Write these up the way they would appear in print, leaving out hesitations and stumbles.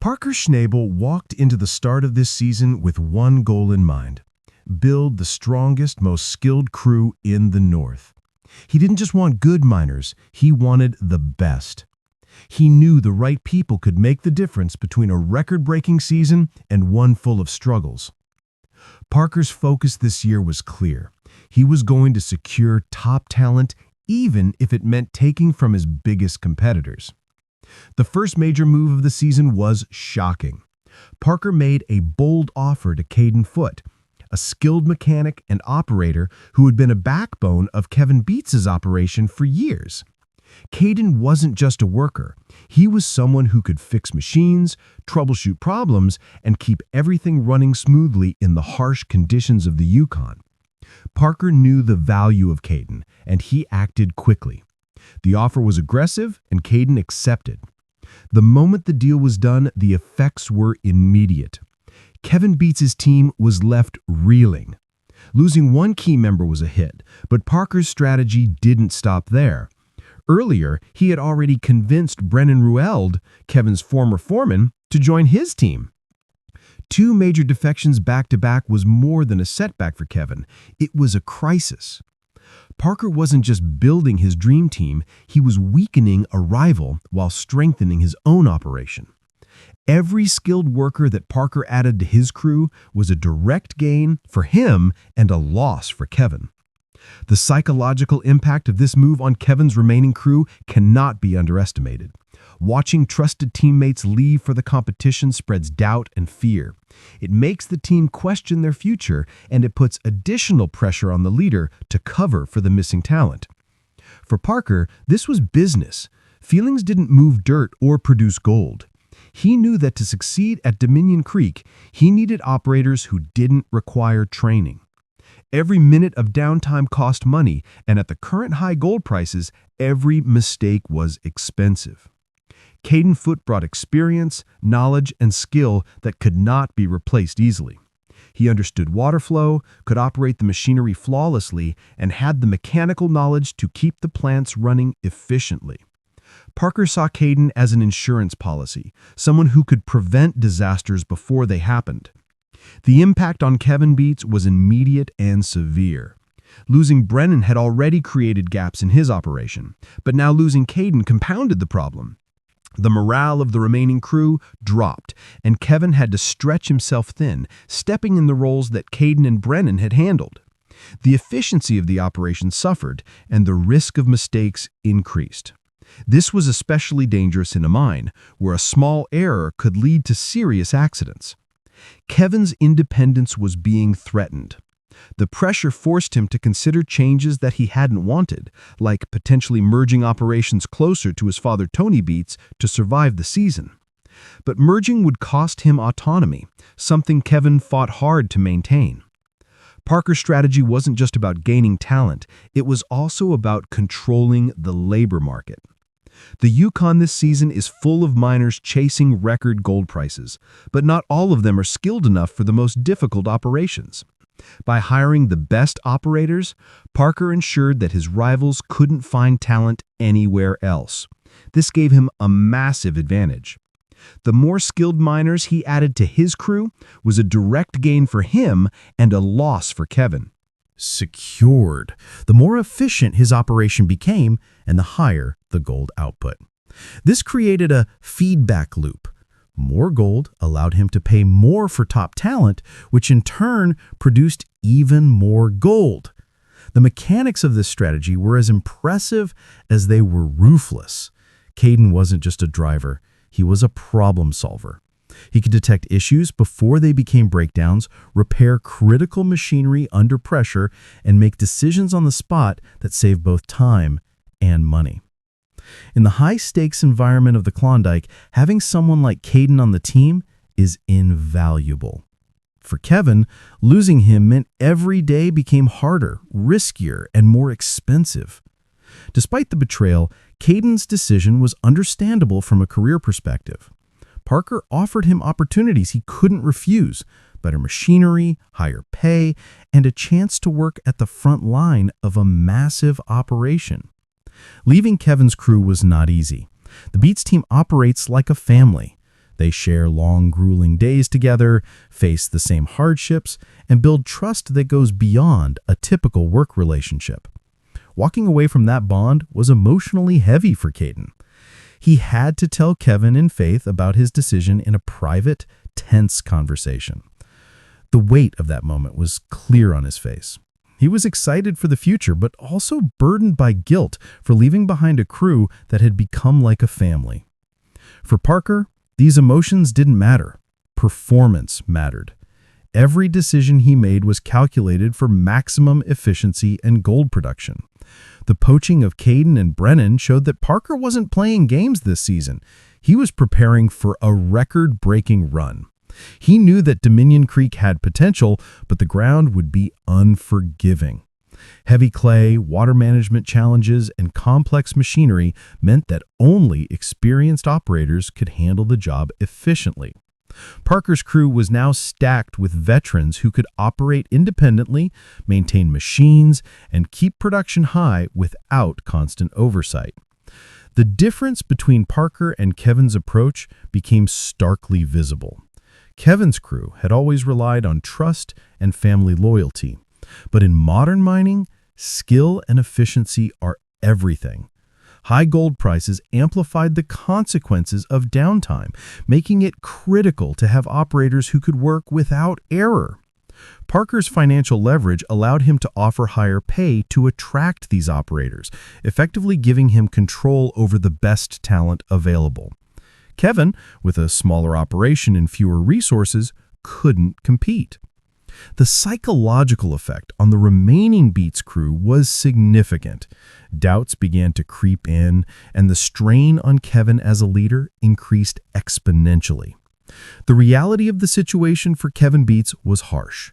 Parker Schnabel walked into the start of this season with one goal in mind: build the strongest, most skilled crew in the North. He didn't just want good miners, he wanted the best. He knew the right people could make the difference between a record-breaking season and one full of struggles. Parker's focus this year was clear. He was going to secure top talent, even if it meant taking from his biggest competitors. The first major move of the season was shocking. Parker made a bold offer to Caden Foote, a skilled mechanic and operator who had been a backbone of Kevin Beets' operation for years. Caden wasn't just a worker. He was someone who could fix machines, troubleshoot problems, and keep everything running smoothly in the harsh conditions of the Yukon. Parker knew the value of Caden, and he acted quickly. The offer was aggressive, and Caden accepted. The moment the deal was done, the effects were immediate. Kevin Beets' team was left reeling. Losing one key member was a hit, but Parker's strategy didn't stop there. Earlier, he had already convinced Brennan Rueld, Kevin's former foreman, to join his team. Two major defections back-to-back was more than a setback for Kevin. It was a crisis. Parker wasn't just building his dream team, he was weakening a rival while strengthening his own operation. Every skilled worker that Parker added to his crew was a direct gain for him and a loss for Kevin. The psychological impact of this move on Kevin's remaining crew cannot be underestimated. Watching trusted teammates leave for the competition spreads doubt and fear. It makes the team question their future, and it puts additional pressure on the leader to cover for the missing talent. For Parker, this was business. Feelings didn't move dirt or produce gold. He knew that to succeed at Dominion Creek, he needed operators who didn't require training. Every minute of downtime cost money, and at the current high gold prices, every mistake was expensive. Caden Foote brought experience, knowledge, and skill that could not be replaced easily. He understood water flow, could operate the machinery flawlessly, and had the mechanical knowledge to keep the plants running efficiently. Parker saw Caden as an insurance policy, someone who could prevent disasters before they happened. The impact on Kevin Beets was immediate and severe. Losing Brennan had already created gaps in his operation, but now losing Caden compounded the problem. The morale of the remaining crew dropped, and Kevin had to stretch himself thin, stepping in the roles that Caden and Brennan had handled. The efficiency of the operation suffered, and the risk of mistakes increased. This was especially dangerous in a mine, where a small error could lead to serious accidents. Kevin's independence was being threatened. The pressure forced him to consider changes that he hadn't wanted, like potentially merging operations closer to his father Tony Beets to survive the season. But merging would cost him autonomy, something Kevin fought hard to maintain. Parker's strategy wasn't just about gaining talent, it was also about controlling the labor market. The Yukon this season is full of miners chasing record gold prices, but not all of them are skilled enough for the most difficult operations. By hiring the best operators, Parker ensured that his rivals couldn't find talent anywhere else. This gave him a massive advantage. The more skilled miners he added to his crew was a direct gain for him and a loss for Kevin. Secured. The more efficient his operation became, and the higher the gold output. This created a feedback loop. More gold allowed him to pay more for top talent, which in turn produced even more gold. The mechanics of this strategy were as impressive as they were ruthless. Caden wasn't just a driver, he was a problem solver. He could detect issues before they became breakdowns, repair critical machinery under pressure, and make decisions on the spot that saved both time and money. In the high-stakes environment of the Klondike, having someone like Caden on the team is invaluable. For Kevin, losing him meant every day became harder, riskier, and more expensive. Despite the betrayal, Caden's decision was understandable from a career perspective. Parker offered him opportunities he couldn't refuse: better machinery, higher pay, and a chance to work at the front line of a massive operation. Leaving Kevin's crew was not easy. The Beets team operates like a family. They share long, grueling days together, face the same hardships, and build trust that goes beyond a typical work relationship. Walking away from that bond was emotionally heavy for Caden. He had to tell Kevin and Faith about his decision in a private, tense conversation. The weight of that moment was clear on his face. He was excited for the future, but also burdened by guilt for leaving behind a crew that had become like a family. For Parker, these emotions didn't matter. Performance mattered. Every decision he made was calculated for maximum efficiency and gold production. The poaching of Caden and Brennan showed that Parker wasn't playing games this season. He was preparing for a record-breaking run. He knew that Dominion Creek had potential, but the ground would be unforgiving. Heavy clay, water management challenges, and complex machinery meant that only experienced operators could handle the job efficiently. Parker's crew was now stacked with veterans who could operate independently, maintain machines, and keep production high without constant oversight. The difference between Parker and Kevin's approach became starkly visible. Kevin's crew had always relied on trust and family loyalty. But in modern mining, skill and efficiency are everything. High gold prices amplified the consequences of downtime, making it critical to have operators who could work without error. Parker's financial leverage allowed him to offer higher pay to attract these operators, effectively giving him control over the best talent available. Kevin, with a smaller operation and fewer resources, couldn't compete. The psychological effect on the remaining Beets crew was significant. Doubts began to creep in, and the strain on Kevin as a leader increased exponentially. The reality of the situation for Kevin Beets was harsh.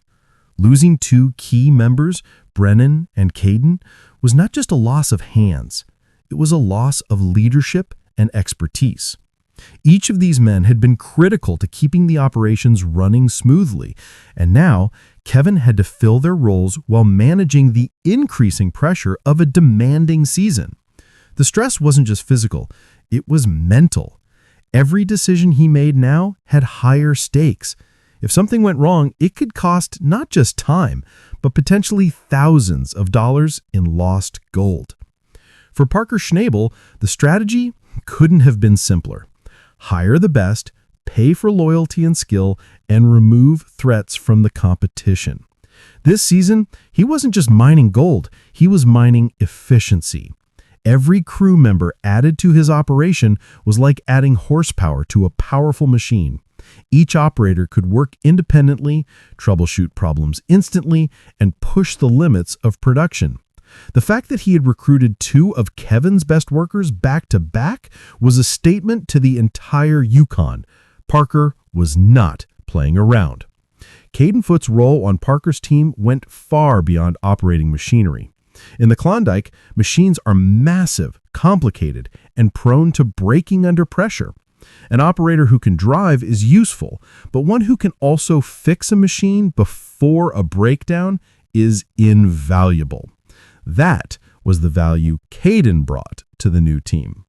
Losing two key members, Brennan and Caden, was not just a loss of hands. It was a loss of leadership and expertise. Each of these men had been critical to keeping the operations running smoothly, and now Kevin had to fill their roles while managing the increasing pressure of a demanding season. The stress wasn't just physical, it was mental. Every decision he made now had higher stakes. If something went wrong, it could cost not just time, but potentially thousands of dollars in lost gold. For Parker Schnabel, the strategy couldn't have been simpler. Hire the best, pay for loyalty and skill, and remove threats from the competition. This season, he wasn't just mining gold, he was mining efficiency. Every crew member added to his operation was like adding horsepower to a powerful machine. Each operator could work independently, troubleshoot problems instantly, and push the limits of production. The fact that he had recruited two of Kevin's best workers back-to-back was a statement to the entire Yukon. Parker was not playing around. Caden Foot's role on Parker's team went far beyond operating machinery. In the Klondike, machines are massive, complicated, and prone to breaking under pressure. An operator who can drive is useful, but one who can also fix a machine before a breakdown is invaluable. That was the value Caden brought to the new team.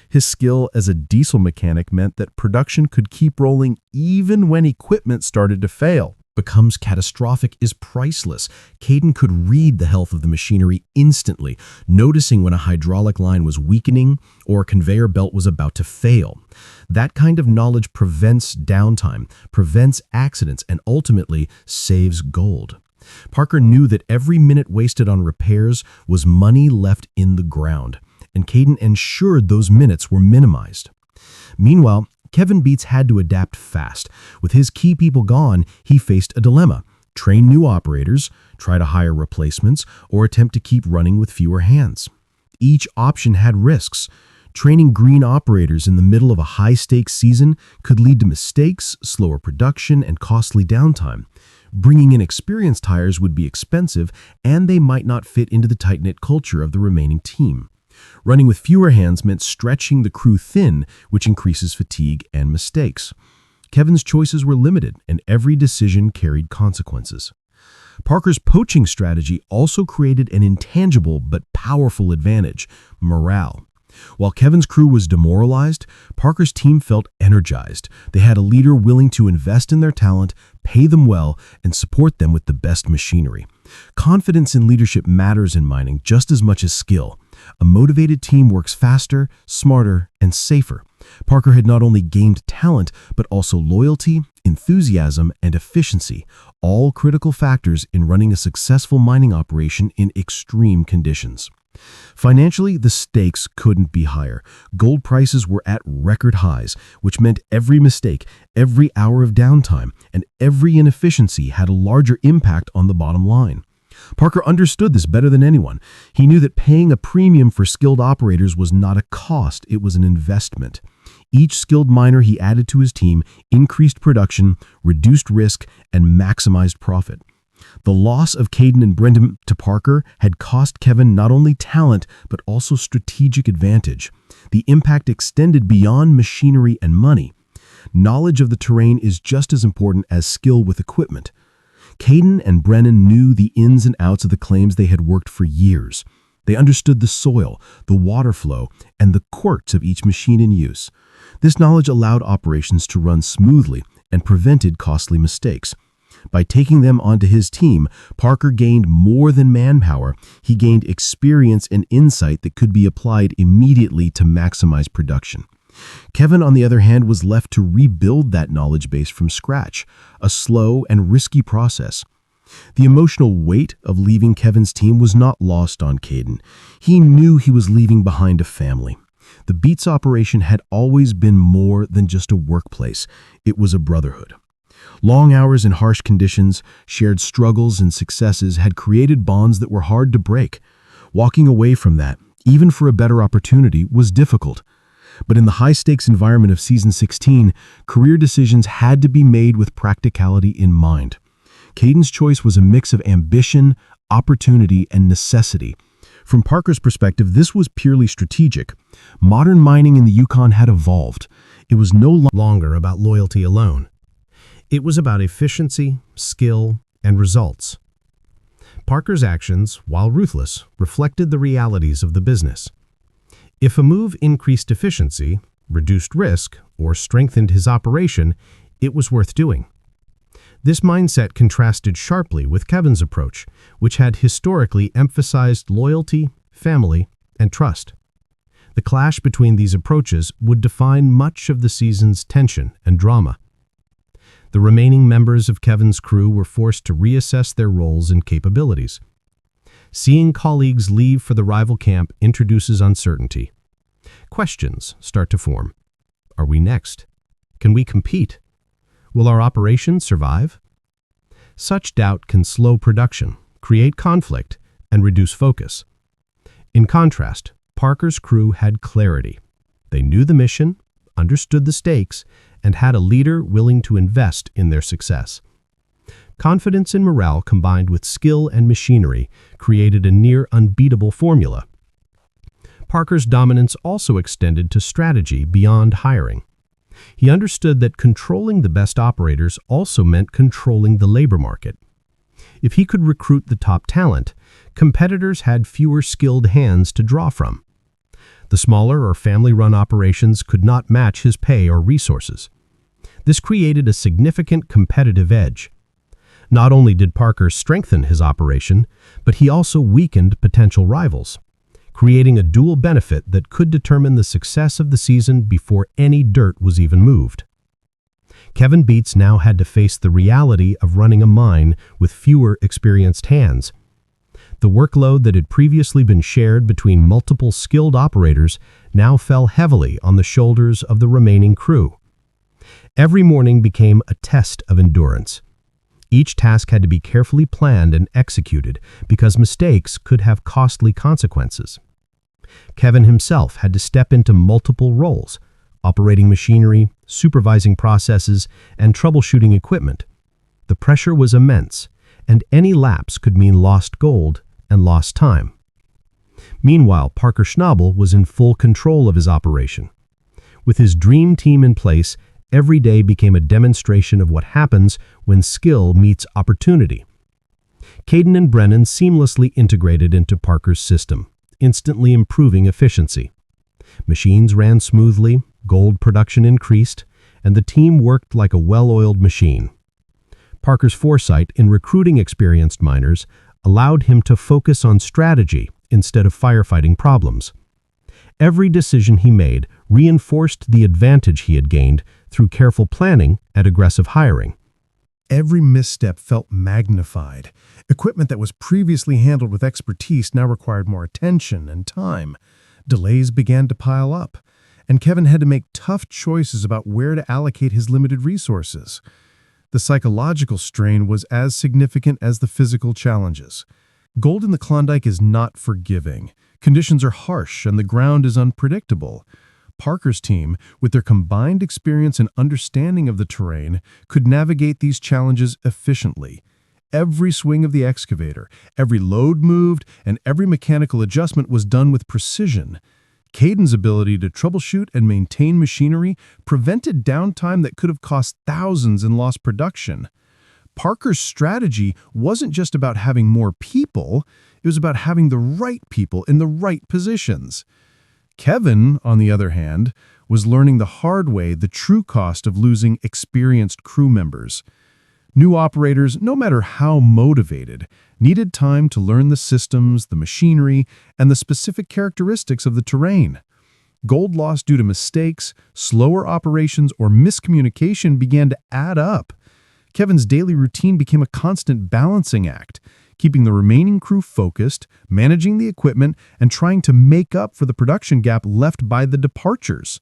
His skill as a diesel mechanic meant that production could keep rolling even when equipment started to fail. Becomes catastrophic is priceless. Caden could read the health of the machinery instantly, noticing when a hydraulic line was weakening or a conveyor belt was about to fail. That kind of knowledge prevents downtime, prevents accidents, and ultimately saves gold. Parker knew that every minute wasted on repairs was money left in the ground, and Caden ensured those minutes were minimized. Meanwhile, Kevin Beets had to adapt fast. With his key people gone, he faced a dilemma: train new operators, try to hire replacements, or attempt to keep running with fewer hands. Each option had risks. Training green operators in the middle of a high-stakes season could lead to mistakes, slower production, and costly downtime. Bringing in experienced hires would be expensive, and they might not fit into the tight-knit culture of the remaining team. Running with fewer hands meant stretching the crew thin, which increases fatigue and mistakes. Kevin's choices were limited, and every decision carried consequences. Parker's poaching strategy also created an intangible but powerful advantage: morale. While Kevin's crew was demoralized, Parker's team felt energized. They had a leader willing to invest in their talent, pay them well, and support them with the best machinery. Confidence in leadership matters in mining just as much as skill. A motivated team works faster, smarter, and safer. Parker had not only gained talent, but also loyalty, enthusiasm, and efficiency, all critical factors in running a successful mining operation in extreme conditions. Financially, the stakes couldn't be higher. Gold prices were at record highs, which meant every mistake, every hour of downtime, and every inefficiency had a larger impact on the bottom line. Parker understood this better than anyone. He knew that paying a premium for skilled operators was not a cost, it was an investment. Each skilled miner he added to his team increased production, reduced risk, and maximized profit. The loss of Caden and Brendan to Parker had cost Kevin not only talent, but also strategic advantage. The impact extended beyond machinery and money. Knowledge of the terrain is just as important as skill with equipment. Caden and Brennan knew the ins and outs of the claims they had worked for years. They understood the soil, the water flow, and the quirks of each machine in use. This knowledge allowed operations to run smoothly and prevented costly mistakes. By taking them onto his team, Parker gained more than manpower. He gained experience and insight that could be applied immediately to maximize production. Kevin, on the other hand, was left to rebuild that knowledge base from scratch, a slow and risky process. The emotional weight of leaving Kevin's team was not lost on Caden. He knew he was leaving behind a family. The Beets operation had always been more than just a workplace. It was a brotherhood. Long hours in harsh conditions, shared struggles and successes had created bonds that were hard to break. Walking away from that, even for a better opportunity, was difficult. But in the high-stakes environment of Season 16, career decisions had to be made with practicality in mind. Caden's choice was a mix of ambition, opportunity, and necessity. From Parker's perspective, this was purely strategic. Modern mining in the Yukon had evolved. It was no longer about loyalty alone. It was about efficiency, skill, and results. Parker's actions, while ruthless, reflected the realities of the business. If a move increased efficiency, reduced risk, or strengthened his operation, it was worth doing. This mindset contrasted sharply with Kevin's approach, which had historically emphasized loyalty, family, and trust. The clash between these approaches would define much of the season's tension and drama. The remaining members of Kevin's crew were forced to reassess their roles and capabilities. Seeing colleagues leave for the rival camp introduces uncertainty. Questions start to form. Are we next? Can we compete? Will our operation survive? Such doubt can slow production, create conflict, and reduce focus. In contrast, Parker's crew had clarity. They knew the mission, understood the stakes, and had a leader willing to invest in their success. Confidence and morale combined with skill and machinery created a near unbeatable formula. Parker's dominance also extended to strategy beyond hiring. He understood that controlling the best operators also meant controlling the labor market. If he could recruit the top talent, competitors had fewer skilled hands to draw from. The smaller or family-run operations could not match his pay or resources. This created a significant competitive edge. Not only did Parker strengthen his operation, but he also weakened potential rivals, creating a dual benefit that could determine the success of the season before any dirt was even moved. Kevin Beets now had to face the reality of running a mine with fewer experienced hands. The workload that had previously been shared between multiple skilled operators now fell heavily on the shoulders of the remaining crew. Every morning became a test of endurance. Each task had to be carefully planned and executed because mistakes could have costly consequences. Kevin himself had to step into multiple roles, operating machinery, supervising processes, and troubleshooting equipment. The pressure was immense, and any lapse could mean lost gold and lost time. Meanwhile, Parker Schnabel was in full control of his operation. With his dream team in place, every day became a demonstration of what happens when skill meets opportunity. Caden and Brennan seamlessly integrated into Parker's system, instantly improving efficiency. Machines ran smoothly, gold production increased, and the team worked like a well-oiled machine. Parker's foresight in recruiting experienced miners allowed him to focus on strategy instead of firefighting problems. Every decision he made reinforced the advantage he had gained through careful planning and aggressive hiring. Every misstep felt magnified. Equipment that was previously handled with expertise now required more attention and time. Delays began to pile up, and Kevin had to make tough choices about where to allocate his limited resources. The psychological strain was as significant as the physical challenges. Gold in the Klondike is not forgiving. Conditions are harsh and the ground is unpredictable. Parker's team, with their combined experience and understanding of the terrain, could navigate these challenges efficiently. Every swing of the excavator, every load moved, and every mechanical adjustment was done with precision. Caden's ability to troubleshoot and maintain machinery prevented downtime that could have cost thousands in lost production. Parker's strategy wasn't just about having more people, it was about having the right people in the right positions. Kevin, on the other hand, was learning the hard way the true cost of losing experienced crew members. New operators, no matter how motivated, needed time to learn the systems, the machinery, and the specific characteristics of the terrain. Gold loss due to mistakes, slower operations, or miscommunication began to add up. Kevin's daily routine became a constant balancing act, keeping the remaining crew focused, managing the equipment, and trying to make up for the production gap left by the departures.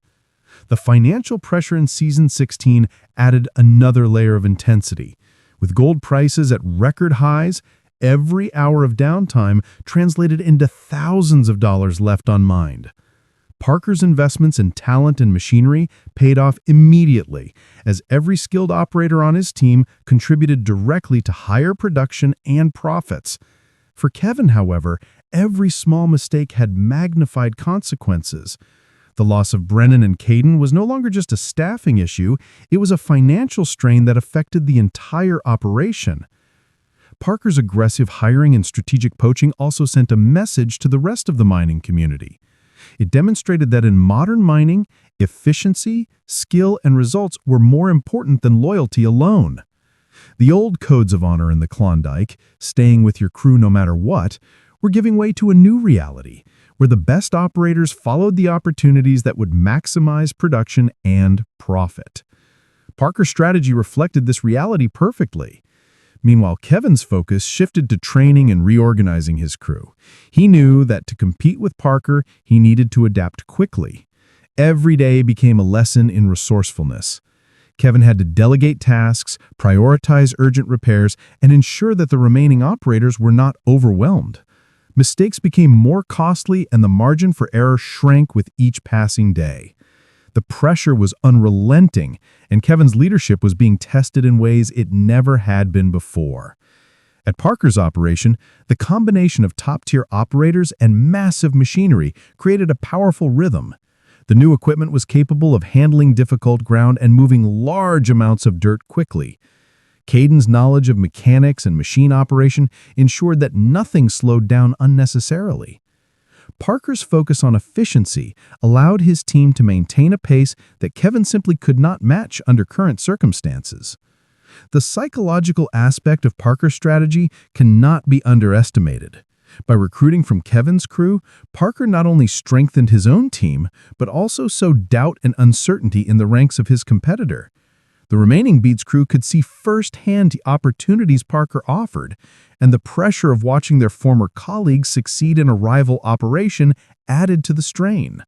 The financial pressure in Season 16 added another layer of intensity. With gold prices at record highs, every hour of downtime translated into thousands of dollars left unmined. Parker's investments in talent and machinery paid off immediately, as every skilled operator on his team contributed directly to higher production and profits. For Kevin, however, every small mistake had magnified consequences. The loss of Brennan and Caden was no longer just a staffing issue, it was a financial strain that affected the entire operation. Parker's aggressive hiring and strategic poaching also sent a message to the rest of the mining community. It demonstrated that in modern mining, efficiency, skill, and results were more important than loyalty alone. The old codes of honor in the Klondike, staying with your crew no matter what, were giving way to a new reality, where the best operators followed the opportunities that would maximize production and profit. Parker's strategy reflected this reality perfectly. Meanwhile, Kevin's focus shifted to training and reorganizing his crew. He knew that to compete with Parker, he needed to adapt quickly. Every day became a lesson in resourcefulness. Kevin had to delegate tasks, prioritize urgent repairs, and ensure that the remaining operators were not overwhelmed. Mistakes became more costly and the margin for error shrank with each passing day. The pressure was unrelenting, and Kevin's leadership was being tested in ways it never had been before. At Parker's operation, the combination of top-tier operators and massive machinery created a powerful rhythm. The new equipment was capable of handling difficult ground and moving large amounts of dirt quickly. Caden's knowledge of mechanics and machine operation ensured that nothing slowed down unnecessarily. Parker's focus on efficiency allowed his team to maintain a pace that Kevin simply could not match under current circumstances. The psychological aspect of Parker's strategy cannot be underestimated. By recruiting from Kevin's crew, Parker not only strengthened his own team, but also sowed doubt and uncertainty in the ranks of his competitor. The remaining Beets crew could see firsthand the opportunities Parker offered, and the pressure of watching their former colleagues succeed in a rival operation added to the strain.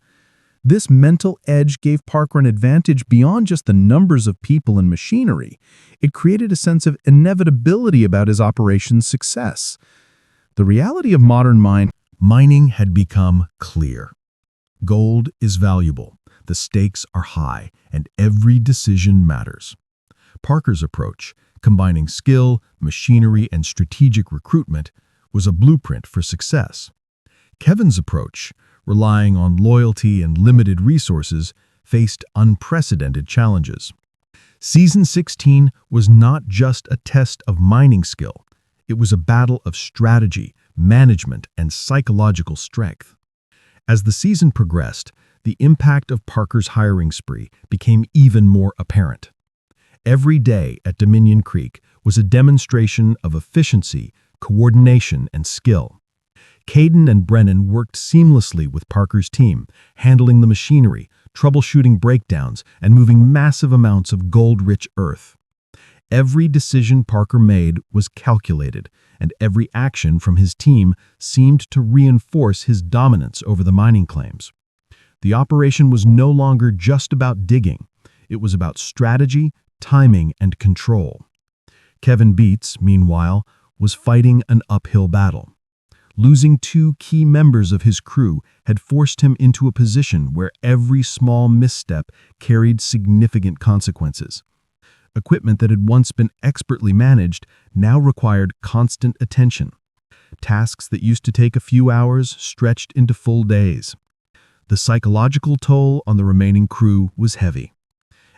This mental edge gave Parker an advantage beyond just the numbers of people and machinery. It created a sense of inevitability about his operation's success. The reality of modern mining had become clear. Gold is valuable, the stakes are high, and every decision matters. Parker's approach, combining skill, machinery, and strategic recruitment, was a blueprint for success. Kevin's approach, relying on loyalty and limited resources, faced unprecedented challenges. Season 16 was not just a test of mining skill. It was a battle of strategy, management, and psychological strength. As the season progressed, the impact of Parker's hiring spree became even more apparent. Every day at Dominion Creek was a demonstration of efficiency, coordination, and skill. Caden and Brennan worked seamlessly with Parker's team, handling the machinery, troubleshooting breakdowns, and moving massive amounts of gold-rich earth. Every decision Parker made was calculated, and every action from his team seemed to reinforce his dominance over the mining claims. The operation was no longer just about digging. It was about strategy, timing, and control. Kevin Beets, meanwhile, was fighting an uphill battle. Losing two key members of his crew had forced him into a position where every small misstep carried significant consequences. Equipment that had once been expertly managed now required constant attention. Tasks that used to take a few hours stretched into full days. The psychological toll on the remaining crew was heavy.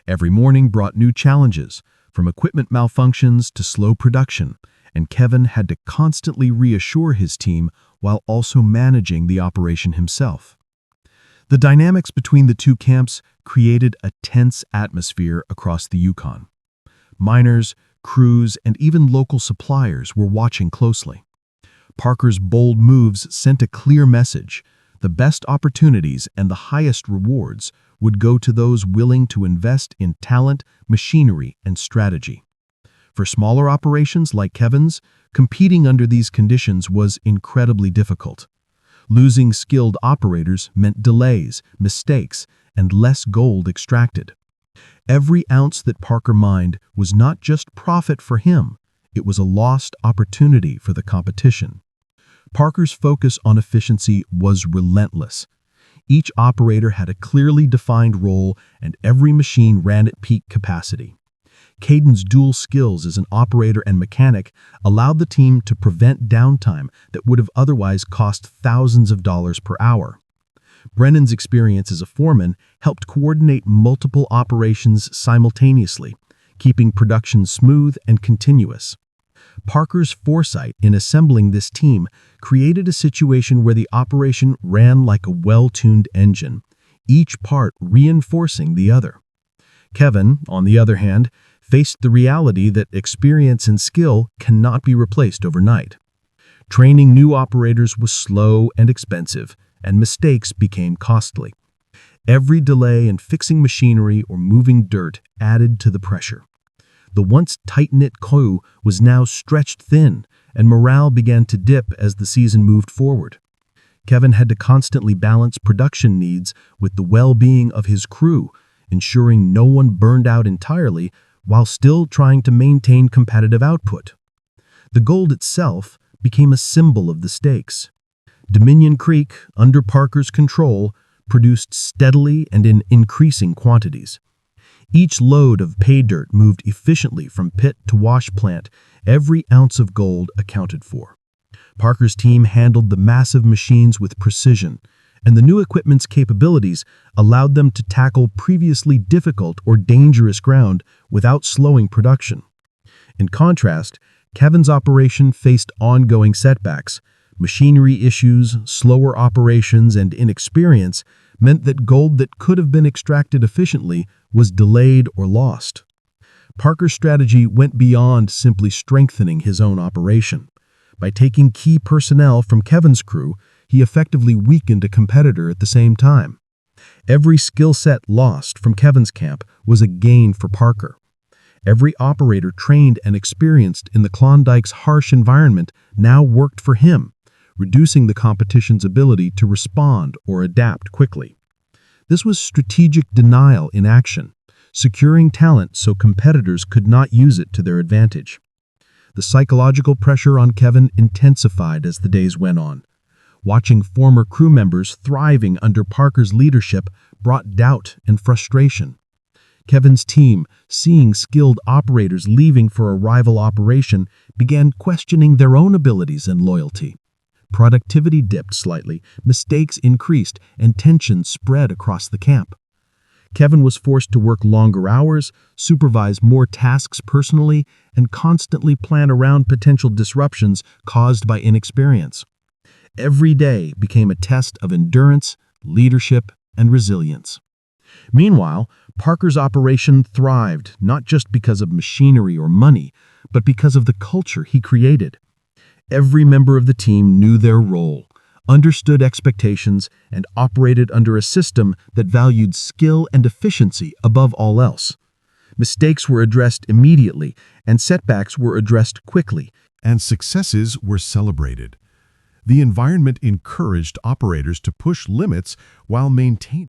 Every morning brought new challenges, from equipment malfunctions to slow production, and Kevin had to constantly reassure his team while also managing the operation himself. The dynamics between the two camps created a tense atmosphere across the Yukon. Miners, crews, and even local suppliers were watching closely. Parker's bold moves sent a clear message: the best opportunities and the highest rewards would go to those willing to invest in talent, machinery, and strategy. For smaller operations like Kevin's, competing under these conditions was incredibly difficult. Losing skilled operators meant delays, mistakes, and less gold extracted. Every ounce that Parker mined was not just profit for him, it was a lost opportunity for the competition. Parker's focus on efficiency was relentless. Each operator had a clearly defined role, and every machine ran at peak capacity. Caden's dual skills as an operator and mechanic allowed the team to prevent downtime that would have otherwise cost thousands of dollars per hour. Brennan's experience as a foreman helped coordinate multiple operations simultaneously, keeping production smooth and continuous. Parker's foresight in assembling this team created a situation where the operation ran like a well-tuned engine, each part reinforcing the other. Kevin, on the other hand, faced the reality that experience and skill cannot be replaced overnight. Training new operators was slow and expensive, and mistakes became costly. Every delay in fixing machinery or moving dirt added to the pressure. The once tight-knit crew was now stretched thin, and morale began to dip as the season moved forward. Kevin had to constantly balance production needs with the well-being of his crew, ensuring no one burned out entirely while still trying to maintain competitive output. The gold itself became a symbol of the stakes. Dominion Creek, under Parker's control, produced steadily and in increasing quantities. Each load of pay dirt moved efficiently from pit to wash plant, every ounce of gold accounted for. Parker's team handled the massive machines with precision, and the new equipment's capabilities allowed them to tackle previously difficult or dangerous ground without slowing production. In contrast, Kevin's operation faced ongoing setbacks. Machinery issues, slower operations, and inexperience meant that gold that could have been extracted efficiently was delayed or lost. Parker's strategy went beyond simply strengthening his own operation. By taking key personnel from Kevin's crew, he effectively weakened a competitor at the same time. Every skill set lost from Kevin's camp was a gain for Parker. Every operator trained and experienced in the Klondike's harsh environment now worked for him, reducing the competition's ability to respond or adapt quickly. This was strategic denial in action, securing talent so competitors could not use it to their advantage. The psychological pressure on Kevin intensified as the days went on. Watching former crew members thriving under Parker's leadership brought doubt and frustration. Kevin's team, seeing skilled operators leaving for a rival operation, began questioning their own abilities and loyalty. Productivity dipped slightly, mistakes increased, and tension spread across the camp. Kevin was forced to work longer hours, supervise more tasks personally, and constantly plan around potential disruptions caused by inexperience. Every day became a test of endurance, leadership, and resilience. Meanwhile, Parker's operation thrived not just because of machinery or money, but because of the culture he created. Every member of the team knew their role, understood expectations, and operated under a system that valued skill and efficiency above all else. Mistakes were addressed immediately, and setbacks were addressed quickly, And successes were celebrated. The environment encouraged operators to push limits while maintaining